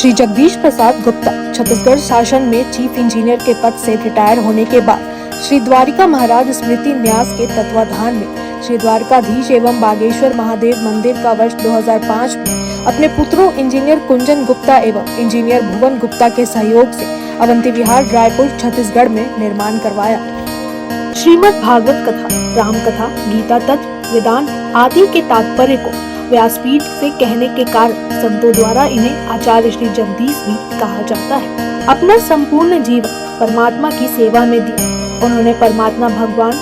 श्री जगदीश प्रसाद गुप्ता छत्तीसगढ़ शासन में chief engineer के पद से रिटायर होने के बाद श्री द्वारिका महाराज स्मृति न्यास के तत्वाधान में श्री द्वारकाधीश एवं बागेश्वर महादेव मंदिर का वर्ष 2005 में अपने पुत्रों इंजीनियर कुंजन गुप्ता एवं इंजीनियर भुवन गुप्ता के सहयोग से अवंती विहार रायपुर छत्तीसगढ़ में निर्माण करवाया। श्रीमद् भागवत कथा, राम कथा, गीता तत्व, वेदांत आदि के तात्पर्य को व्यासपीठ से कहने के कारण संतों द्वारा इन्हें आचार्य श्री जगदीश भी कहा जाता है। अपना संपूर्ण जीवन परमात्मा की सेवा में दिया उन्होंने परमात्मा भगवान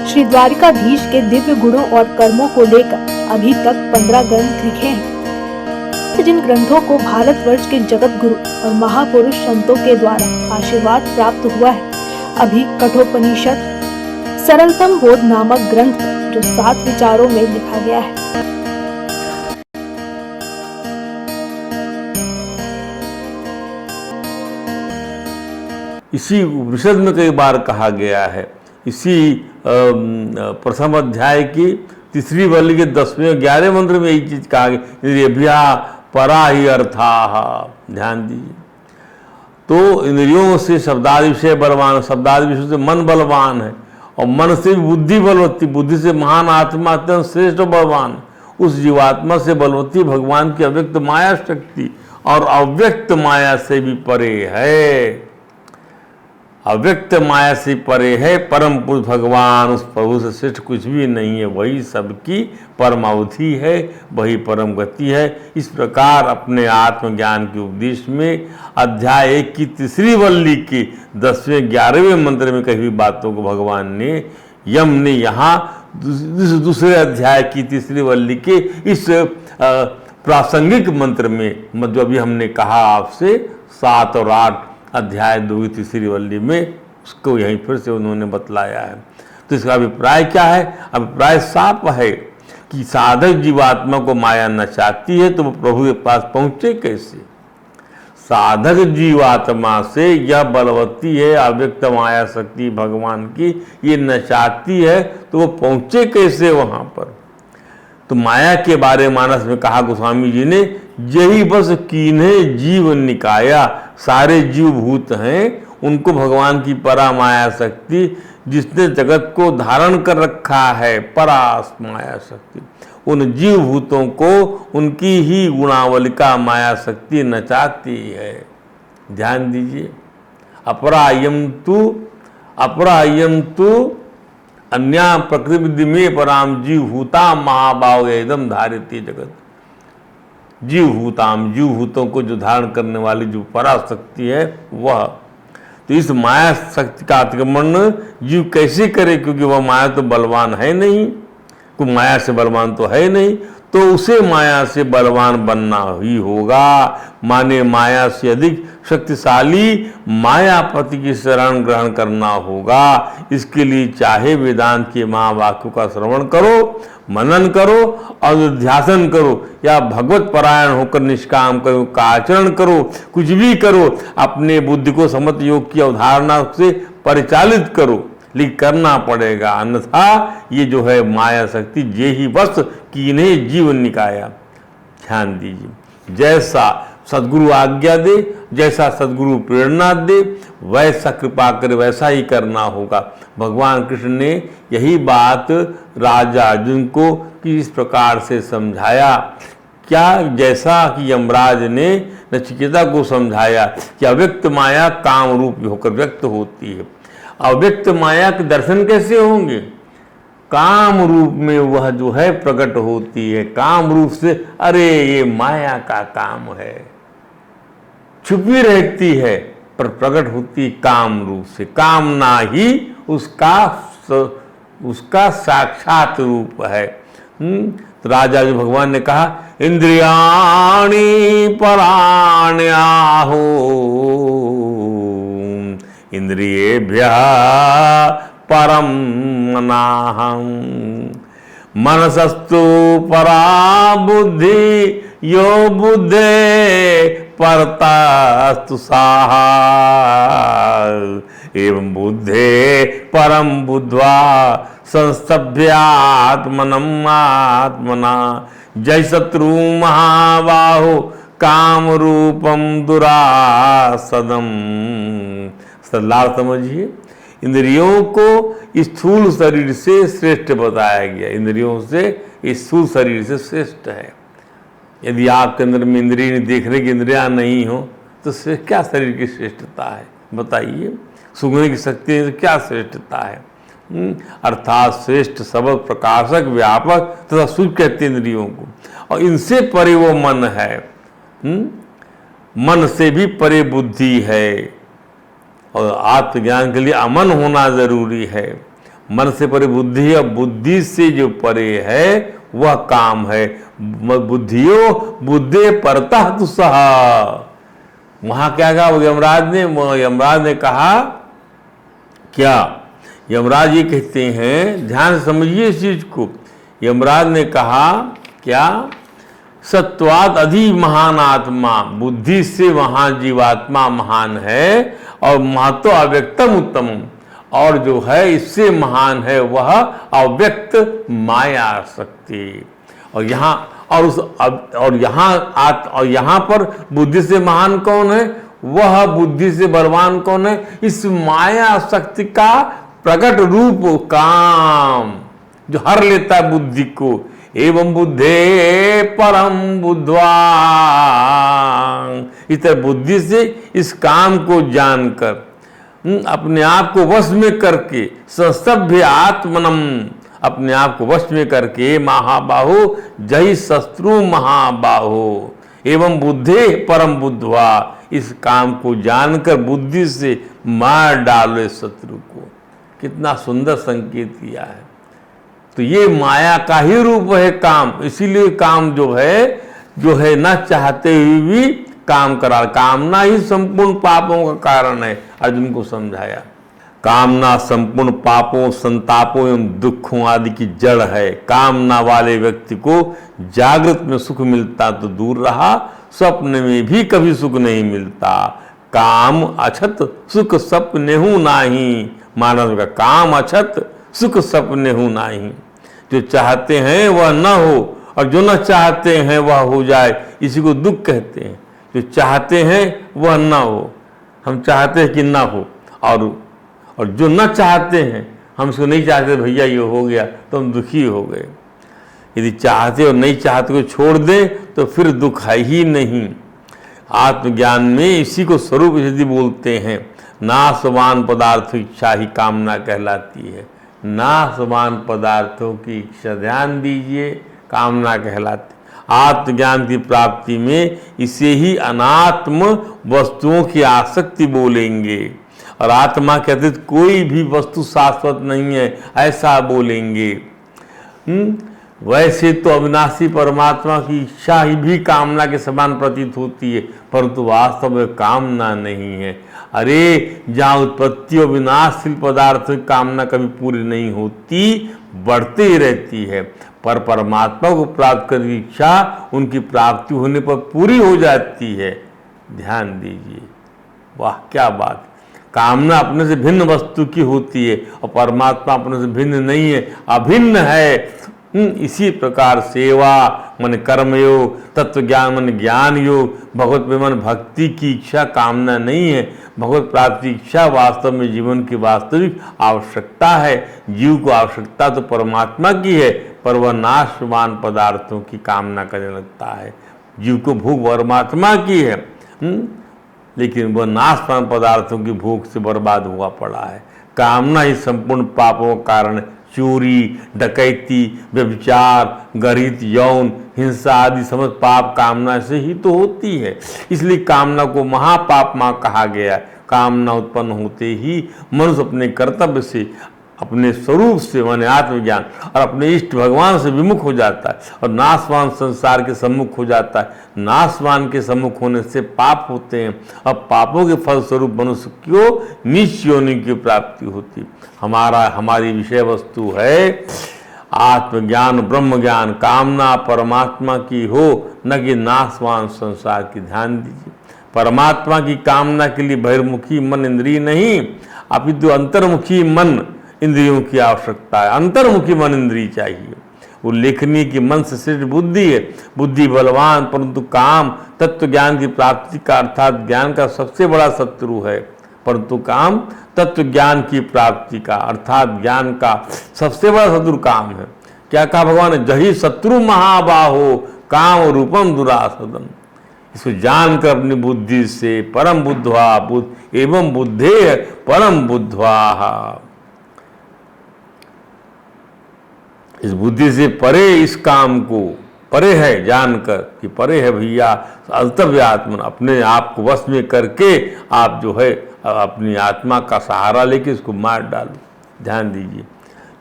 श्री द्वारिकाधीश के दिव्य गुणों और कर्मों को लेकर अभी तक 15 ग्रंथ लिखे हैं, जिन ग्रंथों को भारतवर्ष के जगत गुरु और महापुरुष संतों के द्वारा आशीर्वाद प्राप्त हुआ है। अभी कठोपनिषद सरलतम बोध नामक ग्रंथ जो 7 विचारों में लिखा गया है। इसी उपनिषद में कई बार कहा गया है, इसी प्रथम अध्याय की 3री वल्ली के 10वें 11वें मंत्र में यही चीज कहा गया, इंद्रियभ्या परा ही अर्थाः। ध्यान दीजिए, तो इंद्रियों से शब्दादि विषय बलवान, शब्दादि विषय से मन बलवान है और मन से बुद्धि बलवती, बुद्धि से महान आत्मा अत्यंत श्रेष्ठ बलवान, उस जीवात्मा से बलवती भगवान की अव्यक्त माया शक्ति और अव्यक्त माया से भी परे है। अव्यक्त माया से परे है परम पुरुष भगवान, उस प्रभु से श्रेष्ठ कुछ भी नहीं है, वही सबकी परमावधि है, वही परम गति है। इस प्रकार अपने आत्मज्ञान के उपदेश में अध्याय 1 की 3री वल्ली के 10वें 11वें मंत्र में कही हुई बातों को भगवान ने यम ने यहाँ दूसरे अध्याय की 3री वल्ली के इस प्रासंगिक मंत्र में, जो अभी हमने कहा आपसे 7 और 8 अध्याय 2 की 3री वल्ली में, उसको यहीं फिर से उन्होंने बतलाया है। तो इसका अभिप्राय क्या है? अभिप्राय साफ है कि साधक जीवात्मा को माया नचाती है तो वो प्रभु के पास पहुंचे कैसे। साधक जीवात्मा से यह बलवती है अव्यक्त माया शक्ति भगवान की, ये नचाती है तो वो पहुंचे कैसे वहां पर। तो माया के बारे में मानस में कहा गोस्वामी जी ने, यही बस कीन्हे जीव निकाया, सारे जीव भूत हैं उनको भगवान की परा माया शक्ति जिसने जगत को धारण कर रखा है, परा माया शक्ति, उन जीव भूतों को उनकी ही गुणावलिका माया शक्ति नचाती है। ध्यान दीजिए, अपरायम तु अन्या प्रकृति में पराम जीव भूता महाभाव एकदम धारिती जगत। जीव भूतों को जो धारण करने वाली जो पराशक्ति है वह, तो इस माया शक्ति का अतिक्रमण जीव कैसे करे, क्योंकि वह माया तो बलवान है नहीं, कोई माया से बलवान तो है नहीं, तो उसे माया से बलवान बनना ही होगा। माने माया से अधिक शक्तिशाली मायापति की शरण ग्रहण करना होगा। इसके लिए चाहे वेदांत के महावाक्यों का श्रवण करो, मनन करो और ध्यान करो, या भगवत परायण होकर निष्काम करो का आचरण करो, कुछ भी करो, अपने बुद्धि को समत योग की अवधारणा से परिचालित करो, लेकिन करना पड़ेगा, अन्यथा ये जो है माया शक्ति जे ही बस कीन्हे जीवन निकाया। ध्यान दीजिए, जैसा सदगुरु आज्ञा दे, जैसा सदगुरु प्रेरणा दे, वैसा कृपा करे, वैसा ही करना होगा। भगवान कृष्ण ने यही बात राजा अर्जुन को किस प्रकार से समझाया, क्या जैसा कि यमराज ने नचिकेता को समझाया कि अव्यक्त माया काम रूप होकर व्यक्त होती है। अव्यक्त माया के दर्शन कैसे होंगे? काम रूप में वह जो है प्रकट होती है। काम रूप से अरे ये माया का काम है, छुपी रहती है पर प्रकट होती काम रूप से। कामना ही उसका साक्षात रूप है। तो राजा जी भगवान ने कहा, इंद्रियाणि पराण्याहो इंद्रियेभ्यः परम मनाहं मनसस्तु परा बुद्धि यो बुद्धे परतस्तु साहा एवं बुद्धे परम बुद्ध्वा संस्तभ्यात्मनम् आत्मना जय शत्रु महाबाहो काम रूपम दुरासदम। सरलार समझिए, इंद्रियों को स्थूल शरीर से श्रेष्ठ बताया गया, इंद्रियों से स्थूल शरीर से श्रेष्ठ है। यदि आपके अंदर में इंद्रिय देखने की इंद्रियां नहीं हो तो क्या शरीर की श्रेष्ठता है बताइए? सूंघने की शक्ति है तो क्या श्रेष्ठता है? अर्थात श्रेष्ठ सबल प्रकाशक व्यापक तथा सुख कहते इंद्रियों को, और इनसे परे वो मन है। मन से भी परे बुद्धि है, और आत्मज्ञान के लिए अमन होना जरूरी है। मन से परे बुद्धि है, और बुद्धि से जो परे है वह काम है। बुद्धियो बुद्धे परतः तु सह। वहां क्या कहा यमराज ने कहा क्या? यमराज ये कहते हैं, ध्यान से समझिए इस चीज को। यमराज ने कहा क्या? सत्वाद अधि महान आत्मा, बुद्धि से वहां जीवात्मा महान है, और महतो अव्यक्तम उत्तमम, और जो है इससे महान है वह अव्यक्त माया शक्ति। और यहाँ पर बुद्धि से महान कौन है? वह बुद्धि से बलवान कौन है? इस माया शक्ति का प्रकट रूप काम, जो हर लेता है बुद्धि को। एवं बुद्धे परम बुद्ध्वा, इस तरह बुद्धि से इस काम को जानकर, अपने आप को वश में करके, ससभ्य आत्मनम, अपने आप को वश में करके, महाबाहो जहि शत्रु महाबाहो, एवं बुद्धे परम बुद्ध्वा, इस काम को जानकर बुद्धि से मार डालो शत्रु को। कितना सुंदर संकेत किया है। तो ये माया का ही रूप है काम, इसीलिए काम जो है न चाहते हुए भी काम करा। कामना ही संपूर्ण पापों का कारण है, अर्जुन को समझाया। कामना संपूर्ण पापों, संतापों एवं दुखों आदि की जड़ है। कामना वाले व्यक्ति को जागृत में सुख मिलता तो दूर रहा, स्वप्न में भी कभी सुख नहीं मिलता। काम अछत सुख सपनेहु नाही, मानव का काम अछत सुख सपनेहु नाही। जो चाहते हैं वह न हो, और जो न चाहते हैं वह हो जाए, इसी को दुख कहते हैं। जो चाहते हैं वह न हो, हम चाहते हैं कि न हो, और जो न चाहते हैं, हम इसको नहीं चाहते भैया ये हो गया तो हम दुखी हो गए। यदि चाहते और नहीं चाहते को छोड़ दें तो फिर दुख है ही नहीं। आत्मज्ञान में इसी को स्वरूप यदि बोलते हैं, नाशवान पदार्थों की इच्छा ही कामना कहलाती है। नाशवान पदार्थों की इच्छा, ध्यान दीजिए, कामना कहलाती। आत्मज्ञान की प्राप्ति में इसे ही अनात्म वस्तुओं की आसक्ति बोलेंगे, और आत्मा के अतिरिक्त कोई भी वस्तु शाश्वत नहीं है ऐसा बोलेंगे। वैसे तो अविनाशी परमात्मा की इच्छा ही भी कामना के समान प्रतीत होती है, परंतु वास्तव में कामना नहीं है। अरे जहाँ उत्पत्ति और विनाशशील पदार्थों की कामना कभी पूरी नहीं होती, बढ़ती ही रहती है, पर परमात्मा को प्राप्त करने की इच्छा उनकी प्राप्ति होने पर पूरी हो जाती है। ध्यान दीजिए, वाह क्या बात। कामना अपने से भिन्न वस्तु की होती है, और परमात्मा अपने से भिन्न नहीं है, अभिन्न है। इसी प्रकार सेवा मन कर्मयोग, तत्व ज्ञान मन ज्ञान योग, भगवत में मन भक्ति की इच्छा कामना नहीं है। भगवत प्राप्ति इच्छा वास्तव में जीवन की वास्तविक आवश्यकता है। जीव को आवश्यकता तो परमात्मा की है, पर वह नाशवान पदार्थों की कामना करने लगता है। जीव को भूख परमात्मा की है, लेकिन वह नाशवान पदार्थों की भूख से बर्बाद हुआ पड़ा है। कामना ही संपूर्ण पापों का कारण। चोरी, डकैती, व्यभिचार, गर्हित यौन हिंसा आदि समस्त पाप कामना से ही तो होती है। इसलिए कामना को महापाप कहा गया। कामना उत्पन्न होते ही मनुष्य अपने कर्तव्य से, अपने स्वरूप से माने आत्मज्ञान और अपने इष्ट भगवान से विमुख हो जाता है, और नाशवान संसार के सम्मुख हो जाता है। नाशवान के सम्मुख होने से पाप होते हैं, अब पापों के फलस्वरूप मनुष्य को नीच योनि की प्राप्ति होती। हमारी विषय वस्तु है आत्मज्ञान, ब्रह्म ज्ञान। कामना परमात्मा की हो, न कि नाशवान संसार की। ध्यान दीजिए, परमात्मा की कामना के लिए बहिर्मुखी मन इंद्रिय नहीं, अपितु अंतर्मुखी मन इंद्रियों की आवश्यकता है। अंतर्मुखी मन इंद्रिय चाहिए। उल्लेखनीय कि मन से सृष्ट बुद्धि है, बुद्धि बलवान, परंतु काम तत्व ज्ञान की प्राप्ति का अर्थात ज्ञान का सबसे बड़ा शत्रु है। परंतु काम तत्व ज्ञान की प्राप्ति का अर्थात ज्ञान का सबसे बड़ा शत्रु काम है। क्या कहा भगवान ने? जही शत्रु महाबाहो काम रूपम दुरासदम। इसको जानकर अपनी बुद्धि से परम बुद्धवा एवं बुद्धे परम बुद्धवा, इस बुद्धि से परे इस काम को परे है, जानकर कि परे है भैया अंतर्व्यात्मन, अपने आप को वश में करके आप जो है अपनी आत्मा का सहारा लेके इसको मार डालो। ध्यान दीजिए,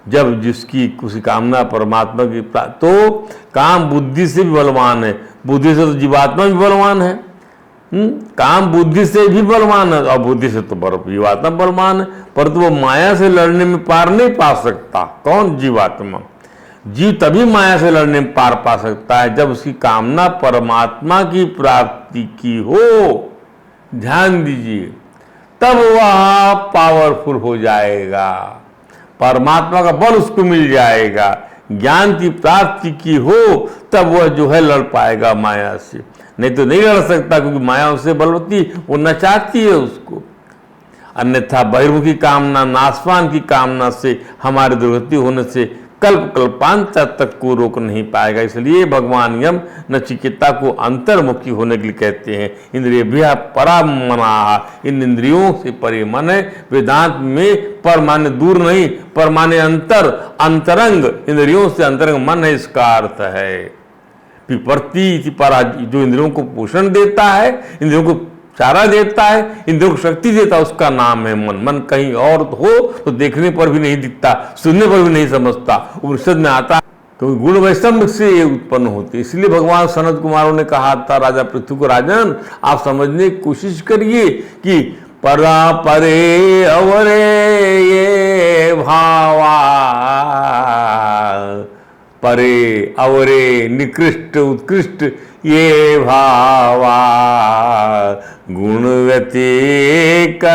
जब जिसकी कुछ कामना परमात्मा की तो काम बुद्धि से भी बलवान है, बुद्धि से तो जीवात्मा भी बलवान है। काम बुद्धि से भी बलवान है और बुद्धि से तो जीवात्मा बलवान है, परंतु वो माया से लड़ने में पार नहीं पा सकता। कौन? जीवात्मा। जीव तभी माया से लड़ने में पार पा सकता है जब उसकी कामना परमात्मा की प्राप्ति की हो। ध्यान दीजिए, तब वह पावरफुल हो जाएगा, परमात्मा का बल उसको मिल जाएगा। ज्ञान की प्राप्ति की हो तब वह जो है लड़ पाएगा माया से, नहीं तो नहीं लड़ सकता, क्योंकि माया उससे बलवती, वो नचाती है उसको। अन्यथा बहिर्मुखी कामना, नाशवान की कामना से हमारी दुर्गति होने से कल्प कल्पांतर तक को रोक नहीं पाएगा। इसलिए भगवान यम नचिकेता को अंतर्मुखी होने के लिए कहते हैं। इंद्रियभ्यः परा मनाः, इन इंद्रियों से परे मन है। वेदांत में पर माने दूर नहीं, पर माने अंतर, अंतरंग, इंद्रियों से अंतरंग मन है, इसका अर्थ है। विपर्ति परा, जो इंद्रियों को पोषण देता है, इंद्रियों को चारा देता है, इंद्रियों को शक्ति देता है, उसका नाम है मन। मन कहीं और हो तो देखने पर भी नहीं दिखता, सुनने पर भी नहीं समझता। उपनिषद में आता है क्योंकि गुण वैषम्य से ये उत्पन्न होती है। इसलिए भगवान सनत कुमारों ने कहा था राजा पृथ्वी को, राजन आप समझने की कोशिश करिए कि परा परे अवरे ये भावा, परे अवरे निकृष्ट उत्कृष्ट ये भावा, गुण व्यतिकरादनु।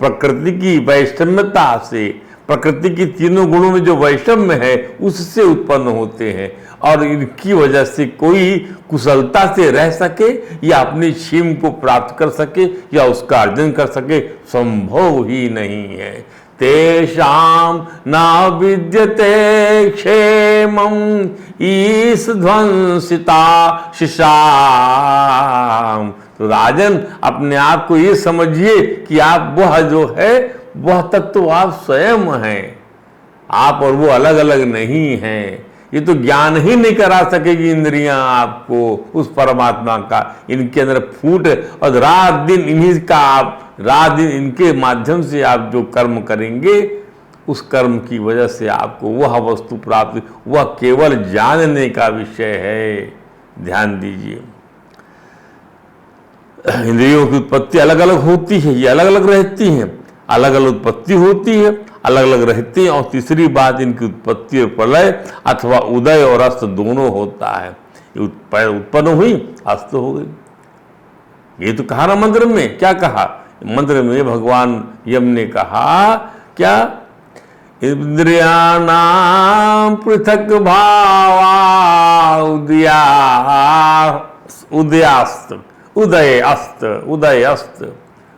प्रकृति की वैषम्यता से, प्रकृति की तीनों गुणों में जो वैषम्य है उससे उत्पन्न होते हैं, और इनकी वजह से कोई कुशलता से रह सके या अपनी क्षीम को प्राप्त कर सके या उसका अर्जन कर सके, संभव ही नहीं है। तेषां न विद्यते क्षेमं ईश ध्वंसिता शिशाम। तो राजन अपने आप को ये समझिए कि आप वह जो है वह तत्व तो आप स्वयं हैं, आप और वो अलग अलग नहीं हैं। ये तो ज्ञान ही नहीं करा सकेगी इंद्रियां आपको उस परमात्मा का, इनके अंदर फूट, और रात दिन इन्हीं का आप, रात दिन इनके माध्यम से आप जो कर्म करेंगे उस कर्म की वजह से आपको वह वस्तु प्राप्त, वह केवल जानने का विषय है। ध्यान दीजिए, इंद्रियों की उत्पत्ति अलग अलग होती है, ये अलग अलग रहती हैं, अलग अलग उत्पत्ति होती है, अलग अलग रहती हैं। और तीसरी बात, इनकी उत्पत्ति और प्रलय अथवा उदय और अस्त दोनों होता है। उत्पन्न हुई, अस्त हो गई। ये तो कहा ना मंत्र में, क्या कहा मंत्र में? भगवान यम ने कहा क्या? इंद्रियाणां पृथक भावा उदयास्त, उदय अस्त, उदय अस्त,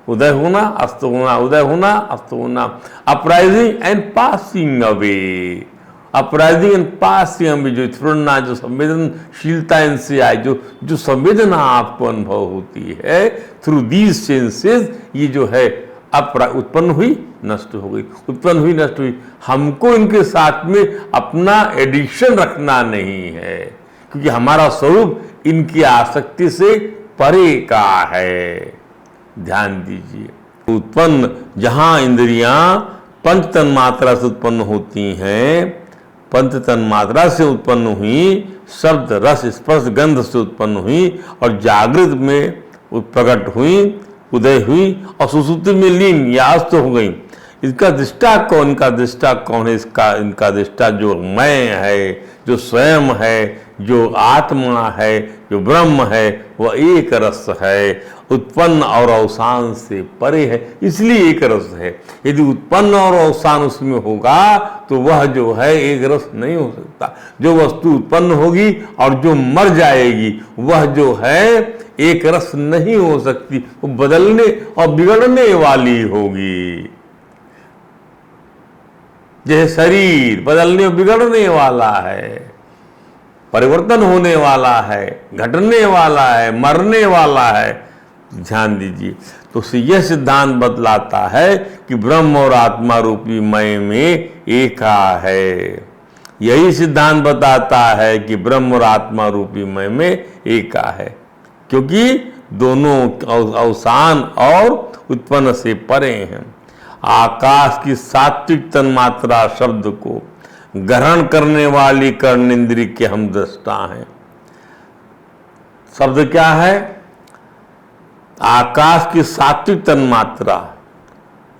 उदय होना, अस्त होना, उदय होना, अस्त होना। Uprising and passing away, uprising and passing away, जो स्फुरना, जो संवेदनशीलता इनसे आए, जो संवेदना आपको अनुभव होती है थ्रू दीज सेंसेस, ये जो है उत्पन्न हुई, नष्ट हो गई, उत्पन्न हुई, नष्ट हुई। हमको इनके साथ में अपना एडिक्शन रखना नहीं है, क्योंकि हमारा स्वरूप इनकी आसक्ति से परे का है। ध्यान दीजिए, उत्पन्न जहां इंद्रियां पंच तन्मात्रा से उत्पन्न होती हैं, पंच तन्मात्रा से उत्पन्न हुई, शब्द रस स्पर्श गंध से उत्पन्न हुई, और जागृत में प्रकट हुई, उदय हुई, और सुसुप्ति में लीन या अस्त हो गई। इसका दृष्टा कौन? इनका दृष्टा कौन है? इनका दृष्टा जो मैं है, जो स्वयं है, जो आत्मा है, जो ब्रह्म है, वह एक रस है, उत्पन्न और अवसान से परे है, इसलिए एक रस है। यदि उत्पन्न और अवसान उसमें होगा तो वह जो है एक रस नहीं हो सकता। जो वस्तु उत्पन्न होगी और जो मर जाएगी वह जो है एक रस नहीं हो सकती, वो बदलने और बिगड़ने वाली होगी। जैसे शरीर बदलने और बिगड़ने वाला है, परिवर्तन होने वाला है, घटने वाला है, मरने वाला है। ध्यान दीजिए, तो यह सिद्धांत बतलाता है कि ब्रह्म और आत्मा रूपी मय में एका है। यही सिद्धांत बताता है कि ब्रह्म और आत्मा रूपी मय में एका है, क्योंकि दोनों अवसान और उत्पन्न से परे हैं। आकाश की सात्विक तन्मात्रा शब्द को ग्रहण करने वाली कर्णेंद्रिय के हम दृष्टा हैं। शब्द क्या है? आकाश की सात्विक तन्मात्रा,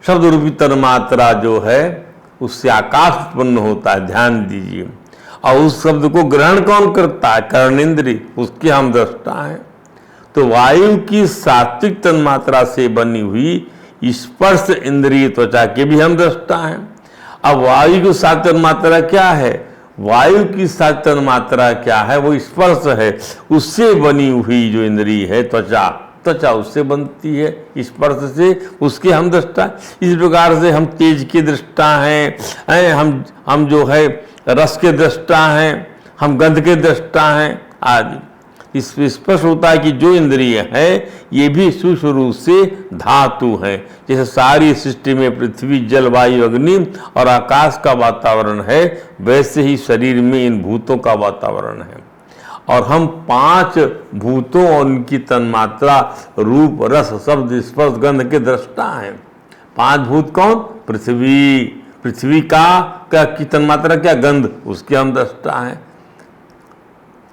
शब्द रूपी तन्मात्रा जो है उससे आकाश उत्पन्न होता है। ध्यान दीजिए, और उस शब्द को ग्रहण कौन करता है? कर्णेंद्रिय, उसके हम दृष्टा हैं। तो वायु की सात्विक तन्मात्रा से बनी हुई स्पर्श इंद्रिय त्वचा के भी हम दृष्टा हैं। अब वायु की सात्विक तन्मात्रा क्या है? वायु की सात्विक तन्मात्रा क्या है? वो स्पर्श है, उससे बनी हुई जो इंद्रिय है त्वचा, त्वचा उससे बनती है, स्पर्श से, उसके हम दृष्टा। इस प्रकार से हम तेज के दृष्टा हैं, हम जो है रस के दृष्टा हैं, हम गंध के दृष्टा हैं आदि। इस स्पष्ट होता है कि जो इंद्रिय है ये भी सूक्ष्म रूप से धातु हैं। जैसे सारी सृष्टि में पृथ्वी, जल, वायु, अग्नि और आकाश का वातावरण है, वैसे ही शरीर में इन भूतों का वातावरण है। और हम 5 भूतों और उनकी तन्मात्रा रूप, रस, शब्द, स्पर्श, गंध के दृष्टा हैं। 5 भूत कौन? पृथ्वी, पृथ्वी का की तन्मात्रा क्या? गंध, उसके हम दृष्टा हैं।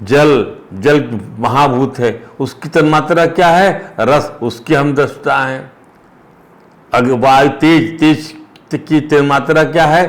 जल, जल महाभूत है, उसकी तन्मात्रा क्या है? रस, उसके हम दृष्टा हैं। वायु, तेज, तेज की तन्मात्रा क्या है?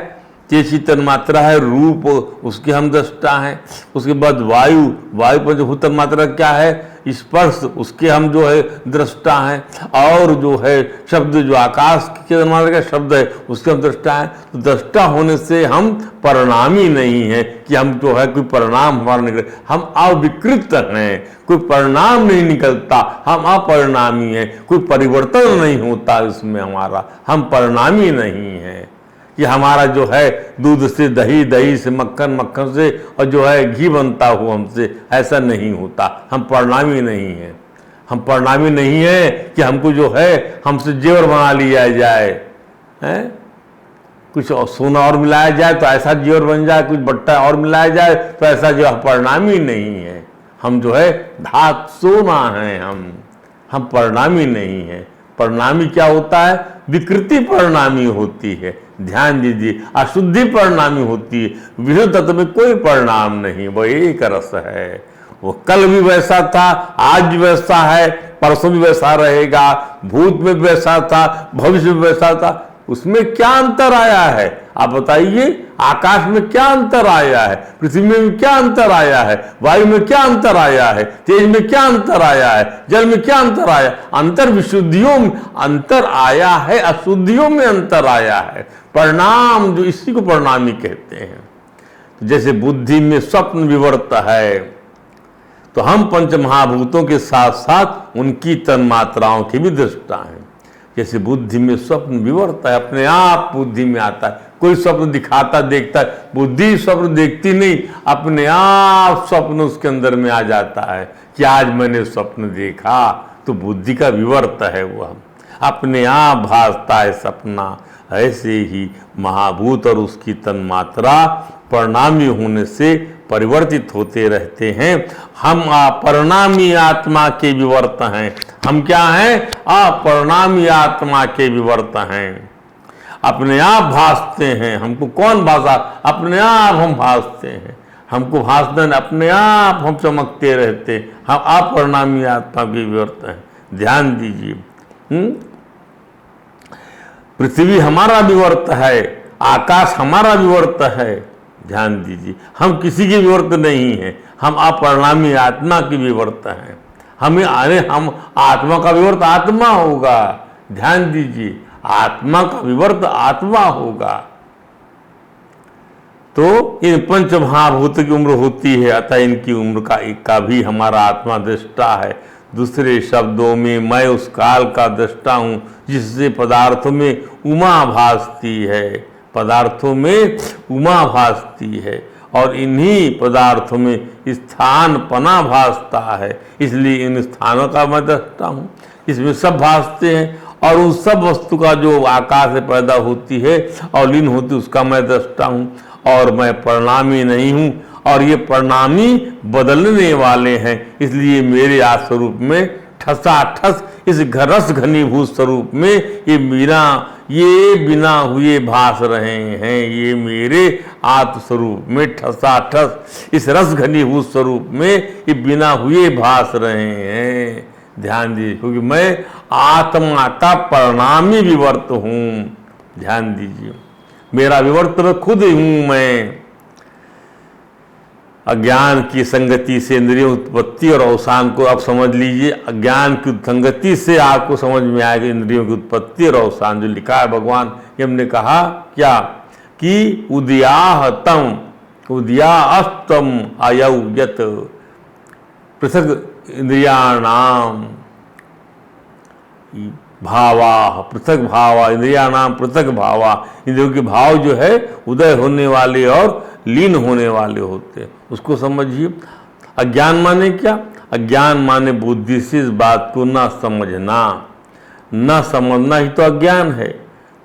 तेज की तन्मात्रा है रूप, उसके हम दृष्टा हैं। उसके बाद वायु, वायु पंचभूत तन्मात्रा क्या है? स्पर्श, उसके हम जो है दृष्टा हैं। और जो है शब्द, जो आकाश के तन्मात्रा का शब्द है, उसके हम दृष्टा हैं। तो दृष्टा होने से हम परिणामी नहीं है कि हम जो है कोई परिणाम हमारा निकले, हम अविकृत हैं, कोई परिणाम नहीं निकलता, हम अपरिणामी हैं, कोई परिवर्तन नहीं होता इसमें हमारा, हम परिणामी नहीं हैं। कि हमारा जो है दूध से दही, दही से मक्खन, मक्खन से और जो है घी बनता हो हमसे, ऐसा नहीं होता। हम परिणामी नहीं हैं। हम परिणामी नहीं है कि हमको जो है हमसे जेवर बना लिया जाए, हैं? कुछ सोना और मिलाया जाए तो ऐसा जेवर बन जाए, कुछ बट्टा और मिलाया जाए तो ऐसा जो परिणामी नहीं है। हम जो है धात सोना है, हम परिणामी नहीं है। परिणामी क्या होता है? विकृति परिणामी होती है। ध्यान दीजिए, अशुद्धि परिणामी होती है। विशुद्ध तत्व में कोई परिणाम नहीं, वो एक रस है। वो कल भी वैसा था, आज भी वैसा है, परसों भी वैसा रहेगा, भूत में वैसा था, भविष्य में वैसा था। उसमें क्या अंतर आया है? आप बताइए, आकाश में क्या अंतर आया है? पृथ्वी में क्या अंतर आया है? वायु में क्या अंतर आया है? तेज में क्या अंतर आया है? जल में क्या अंतर आया? अंतर विशुद्धियों में अंतर आया है, अशुद्धियों में अंतर आया है। परिणाम, जो इसी को परिणामी कहते हैं। जैसे बुद्धि में स्वप्न विवर्त है, तो हम पंच महाभूतों के साथ साथ उनकी तन्मात्राओं की भी दृष्टा हैं। जैसे बुद्धि में स्वप्न विवर्त है, अपने आप बुद्धि में आता है। कोई स्वप्न दिखाता, देखता है, बुद्धि स्वप्न देखती नहीं, अपने आप स्वप्न उसके अंदर में आ जाता है कि आज मैंने स्वप्न देखा। तो बुद्धि का विवर्त है, वह अपने आप भासता है सपना। ऐसे ही महाभूत और उसकी तन्मात्रा परिणामी होने से परिवर्तित होते रहते हैं। हम अपरिणामी आत्मा के विवर्त हैं। हम क्या हैं? अपरिणामी आत्मा के विवर्त हैं। अपने आप भासते हैं। हमको कौन भासा? अपने आप हम भासते हैं। हमको भासते, अपने आप हम चमकते रहते। हम अपरिणामी आत्मा के विवर्त हैं। ध्यान दीजिए, पृथ्वी हमारा विवर्त है, आकाश हमारा विवर्त है। ध्यान दीजिए, हम किसी के विवर्त नहीं हैं, हम अपरिणामी आत्मा की विवर्त हैं। हम आत्मा का विवर्त आत्मा होगा। ध्यान दीजिए, आत्मा का विवर्त आत्मा होगा। तो इन पंच महाभूत की उम्र होती है, अतः इनकी उम्र का भी हमारा आत्मा दृष्टा है। दूसरे शब्दों में मैं उस काल का दृष्टा हूँ जिससे पदार्थों में उमा भासती है, पदार्थों में उमा भासती है, और इन्हीं पदार्थों में स्थान पना भासता है। इसलिए इन स्थानों का मैं दृष्टा हूँ। इसमें सब भासते हैं, और उस सब वस्तु का जो आकाश से पैदा होती है और लीन होती है उसका मैं दृष्टा हूँ। और मैं परिणामी नहीं हूँ, और ये परिणामी बदलने वाले हैं। इसलिए मेरे आज स्वरूप में ठसाठस इस रस घनीभूत स्वरूप में ये बिना हुए भास रहे हैं। ये मेरे आत्म स्वरूप में ठसाठस इस रस घनीभूत स्वरूप में ये बिना हुए भास रहे हैं। ध्यान दीजिए, क्योंकि मैं आत्मा का परिणामी विवर्त हूँ। ध्यान दीजिए, मेरा विवर्त मैं खुद ही हूँ। मैं अज्ञान की संगति से इंद्रियों की उत्पत्ति और अवसान को आप समझ लीजिए। अज्ञान की संगति से आपको समझ में आएगा इंद्रियों की उत्पत्ति और अवसान। जो लिखा है भगवान, ये हमने कहा क्या कि उदयाहतम उदयास्तम अयौ यत पृथक इंद्रियाणाम भावा पृथक भावा इंद्रियाणाम पृथक भावा। इंद्रियों के भाव जो है उदय होने वाले और लीन होने वाले होते हैं, उसको समझिए। अज्ञान माने क्या? अज्ञान माने बुद्धि से इस बात को ना समझना, ना समझना ही तो अज्ञान है।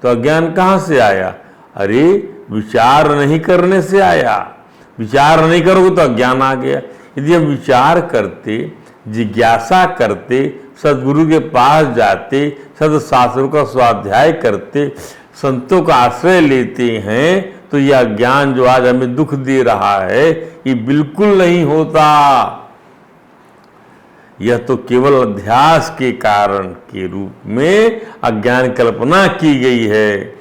तो अज्ञान कहाँ से आया? अरे विचार नहीं करने से आया। विचार नहीं करोगे तो अज्ञान आ गया। यदि हम विचार करते, जिज्ञासा करते, सदगुरु के पास जाते, सदशास्त्रों का स्वाध्याय करते, संतों का आश्रय लेते हैं, तो यह ज्ञान जो आज हमें दुख दे रहा है ये बिल्कुल नहीं होता। यह तो केवल अध्यास के कारण के रूप में अज्ञान कल्पना की गई है।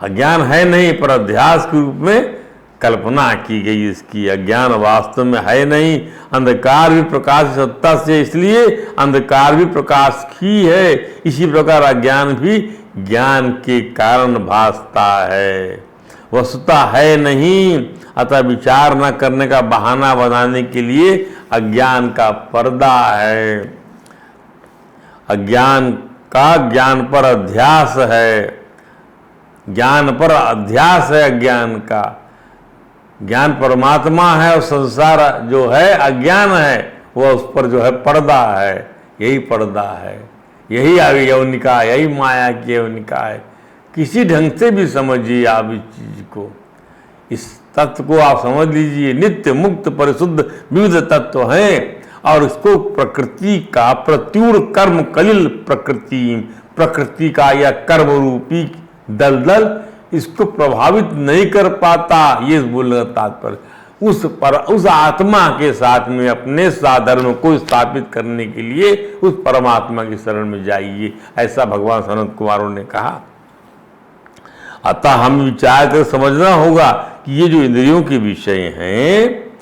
अज्ञान है नहीं, पर अध्यास के रूप में कल्पना की गई इसकी। अज्ञान वास्तव में है नहीं। अंधकार भी प्रकाश की सत्ता से, इसलिए अंधकार भी प्रकाश ही है। इसी प्रकार अज्ञान भी ज्ञान के कारण भासता है, वस्तुता है नहीं। अतः विचार न करने का बहाना बनाने के लिए अज्ञान का पर्दा है। अज्ञान का ज्ञान पर अध्यास है, ज्ञान पर अध्यास है अज्ञान का। ज्ञान परमात्मा है और संसार जो है अज्ञान है, वह उस पर जो है पर्दा है। यही पर्दा है, यही यौनिका, यही माया की यौनिका है। किसी ढंग से भी समझिए आप इस चीज को, इस तत्व को आप समझ लीजिए। नित्य मुक्त परिशुद्ध विविध तत्व हैं, और इसको प्रकृति का प्रत्युर कर्म कलिल प्रकृति का या कर्म रूपी दलदल इसको प्रभावित नहीं कर पाता। ये बोलने का तात्पर्य उस आत्मा के साथ में अपने साधर्म को स्थापित करने के लिए उस परमात्मा की शरण में जाइए, ऐसा भगवान सनत कुमारों ने कहा। अतः हम विचार कर समझना होगा कि ये जो इंद्रियों के विषय हैं,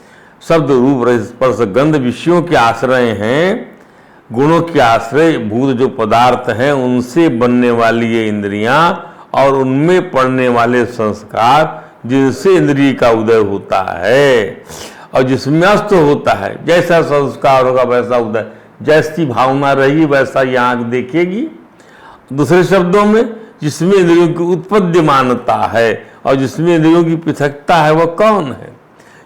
शब्द रूप रस स्पर्श गंध विषयों के आश्रय हैं, गुणों के आश्रय भूत जो पदार्थ हैं उनसे बनने वाली ये इंद्रियां और उनमें पड़ने वाले संस्कार, जिनसे इंद्रिय का उदय होता है और जिसमें अस्त होता है। जैसा संस्कार होगा वैसा उदय, जैसी भावना रहेगी वैसा ये आंख देखेगी। दूसरे शब्दों में, जिसमें इंद्रियों की उत्पद्यमानता है और जिसमें इंद्रियों की पृथकता है, वह कौन है?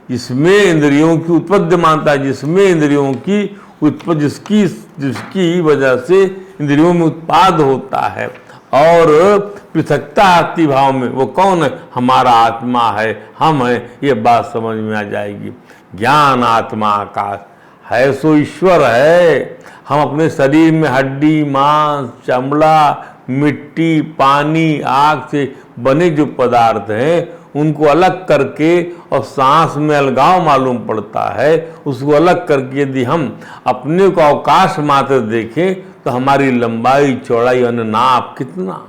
जिसमें इंद्रियों की उत्पद्यमानता, जिसमें इंद्रियों की जिसकी वजह से इंद्रियों में उत्पाद होता है और पृथकता आती भाव में, वो कौन है? हमारा आत्मा है, हम है। ये बात समझ में आ जाएगी। ज्ञान आत्मा आकाश है, सो ईश्वर है। हम अपने शरीर में हड्डी, मांस, चमड़ा, मिट्टी, पानी, आग से बने जो पदार्थ हैं उनको अलग करके, और सांस में अलगाव मालूम पड़ता है, उसको अलग करके यदि हम अपने को अवकाश मात्र देखें तो हमारी लंबाई चौड़ाई और नाप कितना,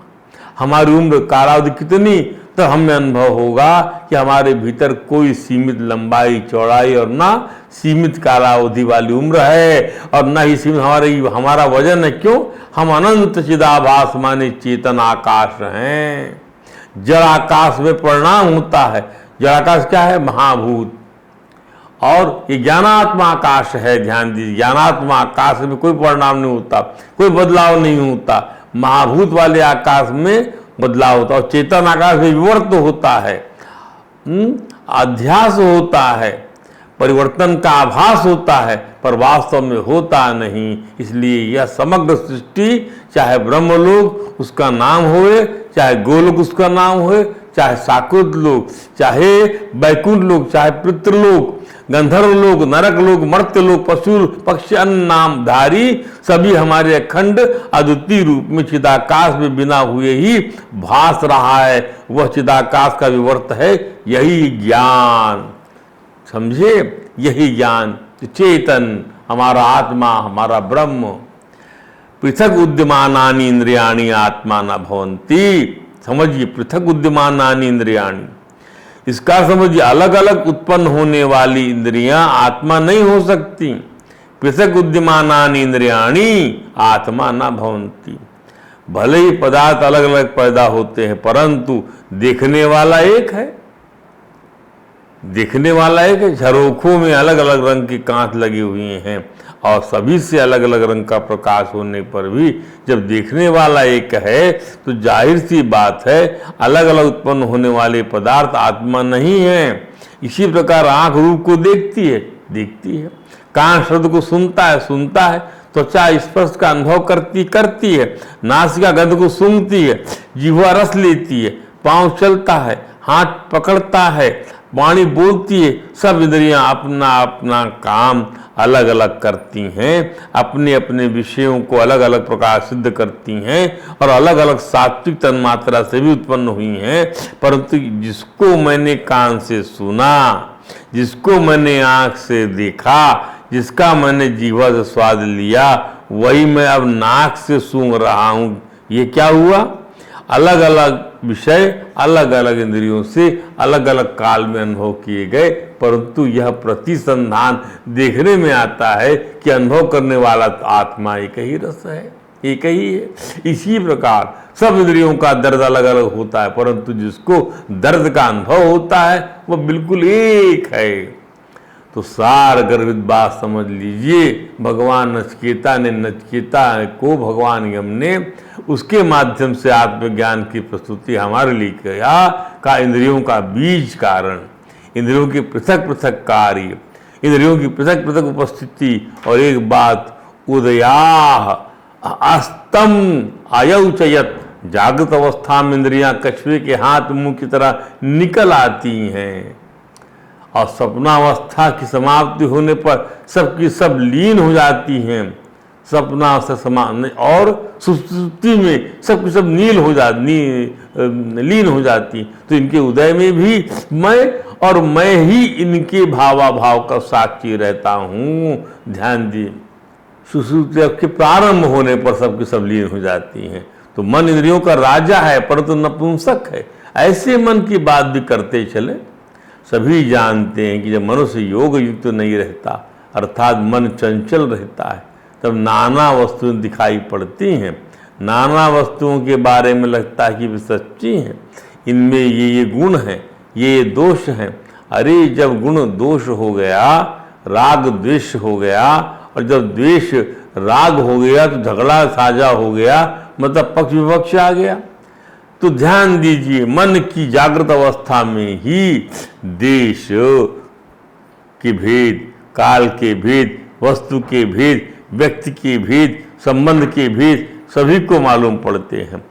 हमारी उम्र कालावधि कितनी, तब हमें अनुभव होगा कि हमारे भीतर कोई सीमित लंबाई चौड़ाई और ना सीमित कालावधि वाली उम्र है और ना ही सीमित हमारा वजन है। क्यों? हम अनंत चिदाभास माने चेतन आकाश हैं। जड़ आकाश में परिणाम होता है। जड़ आकाश क्या है? महाभूत। और ये ज्ञानात्मा आकाश है। ध्यान दीजिए, ज्ञानात्मा आकाश में कोई परिणाम नहीं होता, कोई बदलाव नहीं होता। महाभूत वाले आकाश में बदलाव होता है और चेतन आकाश में विवर्त होता है, अध्यास होता है, परिवर्तन का आभास होता है, पर वास्तव में होता नहीं। इसलिए यह समग्र सृष्टि, चाहे ब्रह्मलोक उसका नाम होए, चाहे गोलोक उसका नाम होए, चाहे साकृत लोक, चाहे वैकुंठ लोक, चाहे पितृलोक, गंधर्व लोक, नरक लोक, मर्त्य लोक, पशु पक्षी अन्य नामधारी सभी हमारे अखंड अद्वितीय रूप में चिदाकाश में बिना हुए ही भास रहा है। वह चिदाकाश का विवर्त है यही ज्ञान। समझे? यही ज्ञान, चेतन, हमारा आत्मा, हमारा ब्रह्म। पृथक उद्यमानानि इंद्रियाणि आत्मा न भवन्ति। समझिए, पृथक उद्यमानानि इंद्रियाणि, इसका समझिए अलग अलग उत्पन्न होने वाली इंद्रियां आत्मा नहीं हो सकती। पृथक उद्यमानानि इंद्रियाणि आत्मा न भवन्ति। भले ही पदार्थ अलग अलग पैदा होते हैं, परंतु देखने वाला एक है। देखने वाला एक है। झरोखों में अलग अलग रंग की कांच लगी हुई हैं और सभी से अलग अलग रंग का प्रकाश होने पर भी जब देखने वाला एक है तो जाहिर सी बात है अलग अलग उत्पन्न होने वाले पदार्थ आत्मा नहीं है। इसी प्रकार आंख रूप को देखती है, कान शब्द को सुनता है, त्वचा स्पर्श का अनुभव करती है, नासिका गंध को सूंघती है, जिह्वा रस लेती है, पांव चलता है, हाथ पकड़ता है, वाणी बोलती है। सब इंद्रियां अपना अपना काम अलग अलग करती हैं, अपने अपने विषयों को अलग अलग प्रकार सिद्ध करती हैं और अलग अलग सात्विक तन्मात्रा से भी उत्पन्न हुई हैं। परंतु जिसको मैंने कान से सुना, जिसको मैंने आंख से देखा, जिसका मैंने जीवा से स्वाद लिया, वही मैं अब नाक से सूंघ रहा हूं। ये क्या हुआ? अलग अलग विषय अलग अलग इंद्रियों से अलग अलग काल में अनुभव किए गए, परंतु यह प्रतिसंधान देखने में आता है कि अनुभव करने वाला तो आत्मा एक ही रस है, एक ही है। इसी प्रकार सब इंद्रियों का दर्द अलग अलग होता है, परंतु जिसको दर्द का अनुभव होता है वह बिल्कुल एक है। तो सार गर्भित बात समझ लीजिए। भगवान नचिकेता को भगवान यम ने उसके माध्यम से आत्मज्ञान की प्रस्तुति हमारे लिए किया का इंद्रियों का बीज कारण, इंद्रियों की पृथक पृथक कार्य, इंद्रियों की पृथक पृथक उपस्थिति और एक बात, उदयाह अस्तम आयौचयत। जागृत अवस्था में इंद्रियां कछुए के हाथ मुंह की तरह निकल आती हैं और स्वप्नावस्था की समाप्ति होने पर सबकी सब लीन हो जाती हैं। सपना से समान और सुषुप्ति में सबकी सब लीन हो जाती। तो इनके उदय में भी मैं और मैं ही इनके भावाभाव का साक्षी रहता हूँ। ध्यान दिए, सुषुप्ति के प्रारंभ होने पर सबकी सब लीन हो जाती हैं। तो मन इंद्रियों का राजा है परंतु नपुंसक है। ऐसे मन की बात भी करते चले। सभी जानते हैं कि जब मनुष्य योग युक्त नहीं रहता, अर्थात मन चंचल रहता है, तब नाना वस्तुएं दिखाई पड़ती हैं। नाना वस्तुओं के बारे में लगता है कि वे सच्ची हैं, इनमें ये गुण हैं, ये दोष हैं। अरे जब गुण दोष हो गया, राग द्वेष हो गया, और जब द्वेष राग हो गया तो झगड़ा साझा हो गया, मतलब पक्ष विपक्ष आ गया। तो ध्यान दीजिए, मन की जागृत अवस्था में ही देश के भेद, काल के भेद, वस्तु के भेद, व्यक्ति के भेद, संबंध के भेद सभी को मालूम पड़ते हैं।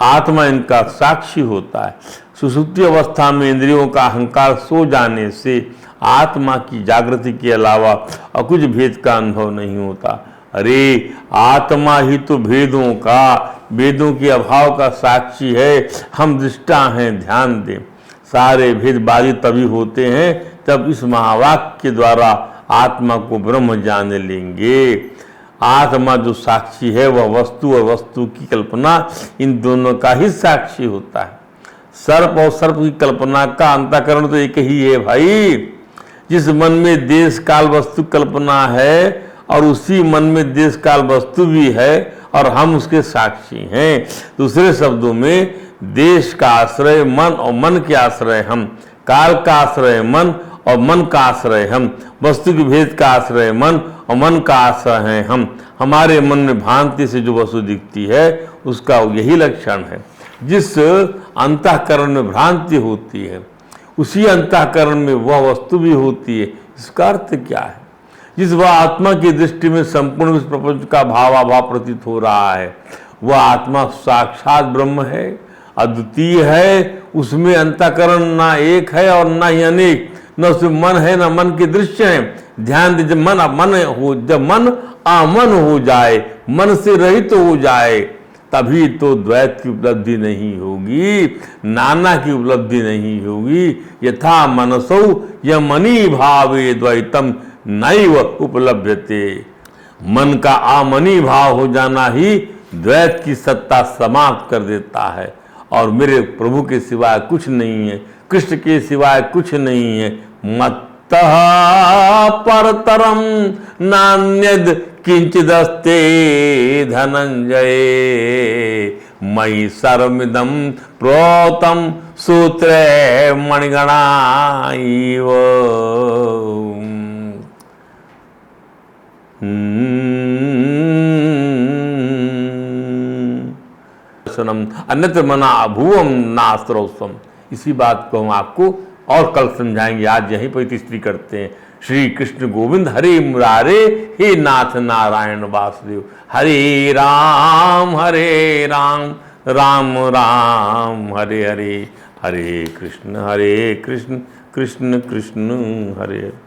आत्मा इनका साक्षी होता है। सुषुप्ति अवस्था में इंद्रियों का अहंकार सो जाने से आत्मा की जागृति के अलावा और कुछ भेद का अनुभव नहीं होता। अरे आत्मा ही तो भेदों के अभाव का साक्षी है। हम दृष्टा हैं, ध्यान दें। सारे भेद बाधित तभी होते हैं तब इस महावाक्य के द्वारा आत्मा को ब्रह्म जान लेंगे। आत्मा जो साक्षी है वह वस्तु और वस्तु की कल्पना, इन दोनों का ही साक्षी होता है। सर्प और सर्प की कल्पना का अंतःकरण तो एक ही है भाई। जिस मन में देश काल वस्तु कल्पना है और उसी मन में देश काल वस्तु भी है और हम उसके साक्षी हैं। दूसरे शब्दों में देश का आश्रय मन और मन के आश्रय हम, काल का आश्रय मन और मन का आश्रय हम, वस्तु के भेद का आश्रय मन और मन का आश्रय है हम। हमारे मन में भ्रांति से जो वस्तु दिखती है उसका यही लक्षण है। जिस अंतःकरण में भ्रांति होती है उसी अंतःकरण में वह वस्तु भी होती है। इसका अर्थ क्या है? जिस वह आत्मा की दृष्टि में संपूर्ण विश्व प्रपंच का भावाभाव प्रतीत हो रहा है वह आत्मा साक्षात ब्रह्म है, अद्वितीय है। उसमें अंतःकरण ना एक है और ना ही अनेक, न उसमें मन है न मन के दृश्य हैं। ध्यान दीजिए, जब मन आमन हो जाए, मन से रहित हो जाए, तभी तो द्वैत की उपलब्धि नहीं होगी, नाना की उपलब्धि नहीं होगी। यथा मनसौ यमनी भावे द्वैतम नैव उपलभ्यते। मन का आमनी भाव हो जाना ही द्वैत की सत्ता समाप्त कर देता है। और मेरे प्रभु के सिवाय कुछ नहीं है, कृष्ण के सिवाय कुछ नहीं है। मत्तः परतरम नान्यद किंचिदस्ते धनंजय मयि सर्वमिदं प्रोतम सूत्रे मणिगणा इव। अन्यत्र मना भुवम नास्त्रोस्वम। इसी बात को हम आपको और कल समझाएंगे। आज यहीं पर तीसरी करते हैं। श्री कृष्ण गोविंद हरे मुरारे, हे नाथ नारायण वासुदेव। हरे राम राम राम हरे हरे, हरे कृष्ण कृष्ण कृष्ण हरे हरे।